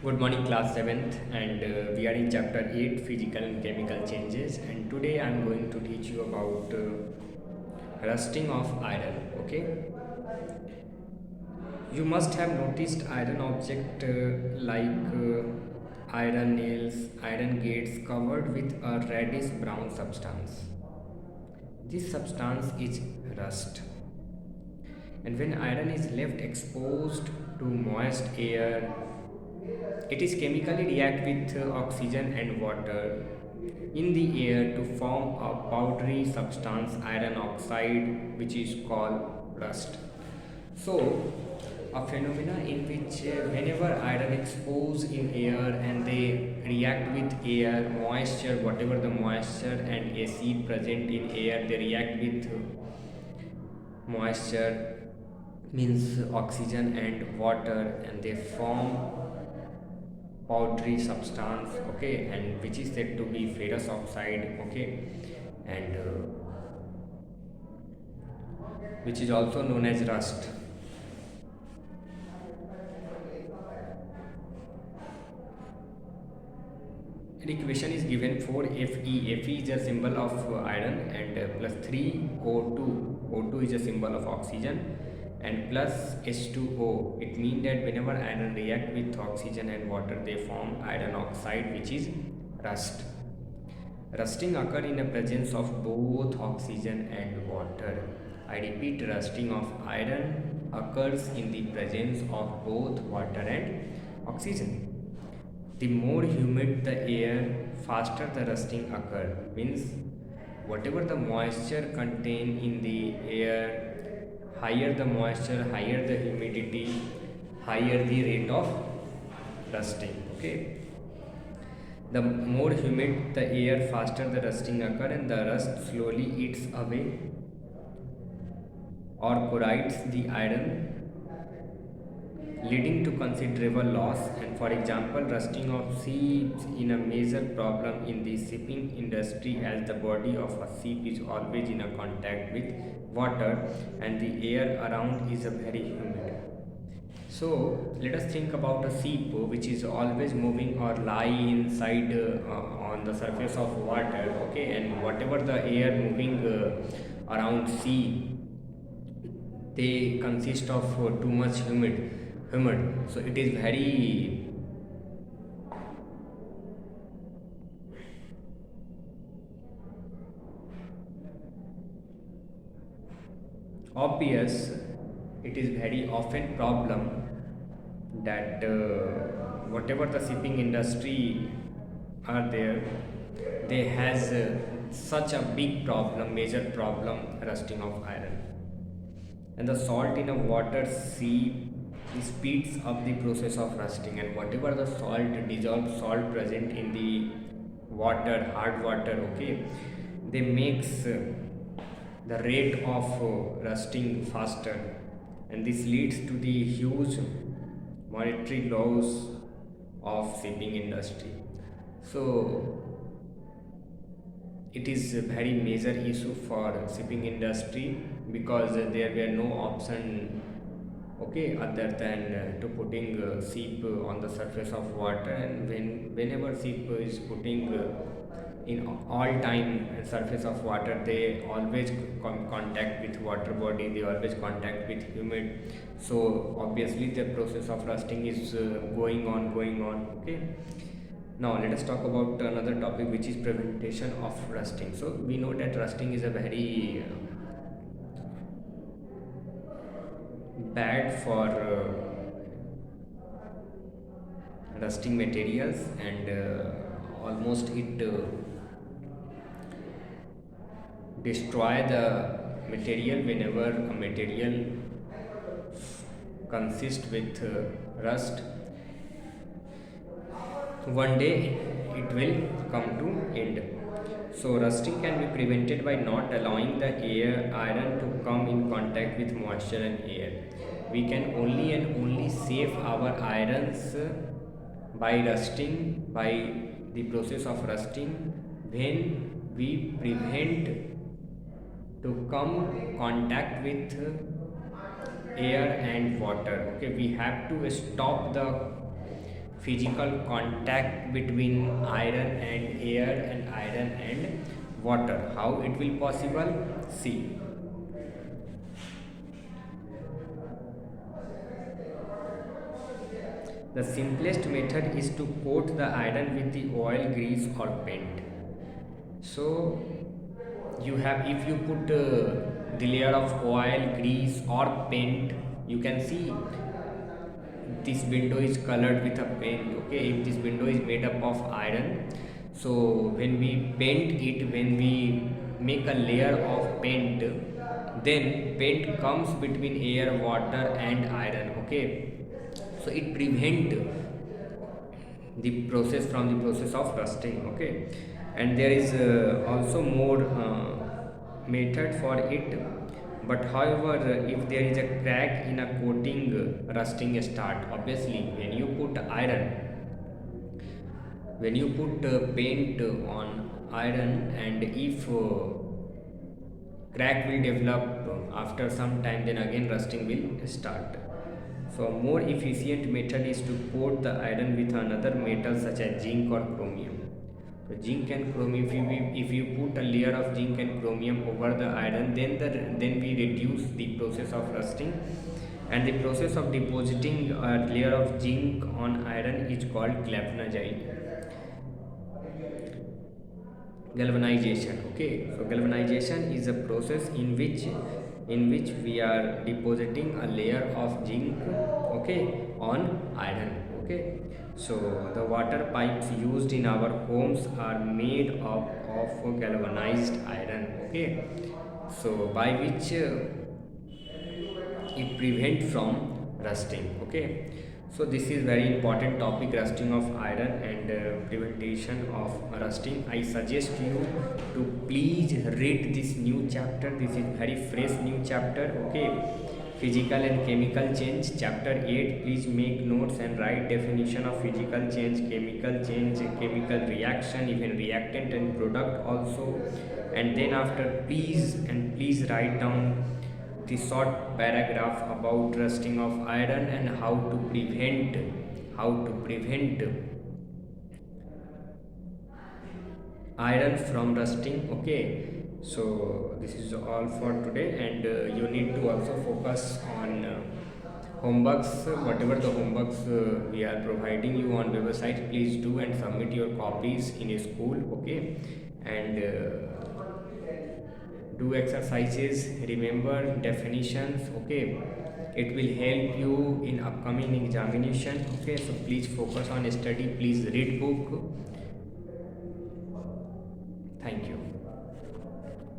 Good morning, class 7th, and we are in chapter 8 Physical and Chemical Changes. And today I am going to teach you about rusting of iron. Okay, you must have noticed iron object like iron nails, iron gates covered with a reddish brown substance. This substance is rust, and when iron is left exposed to moist air, it is chemically react with oxygen and water in the air to form a powdery substance iron oxide, which is called rust. So a phenomena in which whenever iron exposed in air and they react with air moisture, whatever the moisture and acid present in air, they react with moisture, means oxygen and water, and they form powdery substance, okay, and which is said to be ferrous oxide, okay, and which is also known as rust. The equation is given for Fe. Fe is a symbol of iron, and plus 3O2. O2 is a symbol of oxygen, and plus H2O. It means that whenever iron react with oxygen and water, they form iron oxide, which is rust. Rusting occurs in the presence of both oxygen and water. I repeat, rusting of iron occurs in the presence of both water and oxygen. The more humid the air, faster the rusting occur. Means whatever the moisture contained in the air, higher the moisture, higher the humidity, higher the rate of rusting. Okay. The more humid the air, faster the rusting occur, and the rust slowly eats away or corrodes the iron, leading to considerable loss. And for example, rusting of ships in a major problem in the shipping industry, as the body of a ship is always in a contact with water and the air around is a very humid. So let us think about a ship which is always moving or lie inside on the surface of water, okay, and whatever the air moving around sea, they consist of too much humid, so it is very obvious, it is very often problem that whatever the shipping industry are there, they has such a big problem, major problem, rusting of iron. And the salt in a water sea speeds up the process of rusting, and whatever the salt, dissolved salt present in the water, hard water, okay, they makes the rate of rusting faster, and this leads to the huge monetary loss of shipping industry. So it is a very major issue for shipping industry, because there were no option, okay, other than to putting ship on the surface of water. And whenever ship is putting in all time surface of water, they always contact with water body, they always contact with humid, so obviously the process of rusting is going on, okay. Now let us talk about another topic, which is prevention of rusting. So we know that rusting is a very bad for rusting materials, and almost it destroy the material. Whenever a material consists with rust, one day it will come to end. So rusting can be prevented by not allowing the iron to come in contact with moisture and air. We can only and only save our irons by rusting, by the process of rusting, when we prevent to come contact with air and water. Okay, we have to stop the physical contact between iron and air and iron and water. How it will possible? See, the simplest method is to coat the iron with the oil, grease or paint. So you have, if you put the layer of oil, grease or paint, you can see this window is colored with a paint. Okay, if this window is made up of iron, so when we paint it, when we make a layer of paint, then paint comes between air, water and iron. Okay, so it prevent the process from the process of rusting. Okay, and there is also more method for it, but however if there is a crack in a coating, rusting start. Obviously when you put iron, when you put paint on iron, and if crack will develop after some time, then again rusting will start. So a more efficient method is to coat the iron with another metal such as zinc or chromium. So zinc and chromium, if you put a layer of zinc and chromium over the iron, then we reduce the process of rusting, and the process of depositing a layer of zinc on iron is called galvanization. Okay, so galvanization is a process in which we are depositing a layer of zinc, okay, on iron. Okay, so the water pipes used in our homes are made up of galvanized iron. Okay, so by which it prevent from rusting. Okay, so this is very important topic, rusting of iron and prevention of rusting. I suggest you to please read this new chapter. This is very fresh new chapter. Okay, physical and chemical change, chapter 8. Please make notes and write definition of physical change, chemical reaction, even reactant and product also. And then after, please write down the short paragraph about rusting of iron and how to prevent iron from rusting. Okay, so this is all for today, and you need to also focus on homeworks. Whatever the homeworks we are providing you on website, please do and submit your copies in a school. Okay, and do exercises, remember definitions. Okay, it will help you in upcoming examination. Okay, so please focus on study, please read book. Thank you.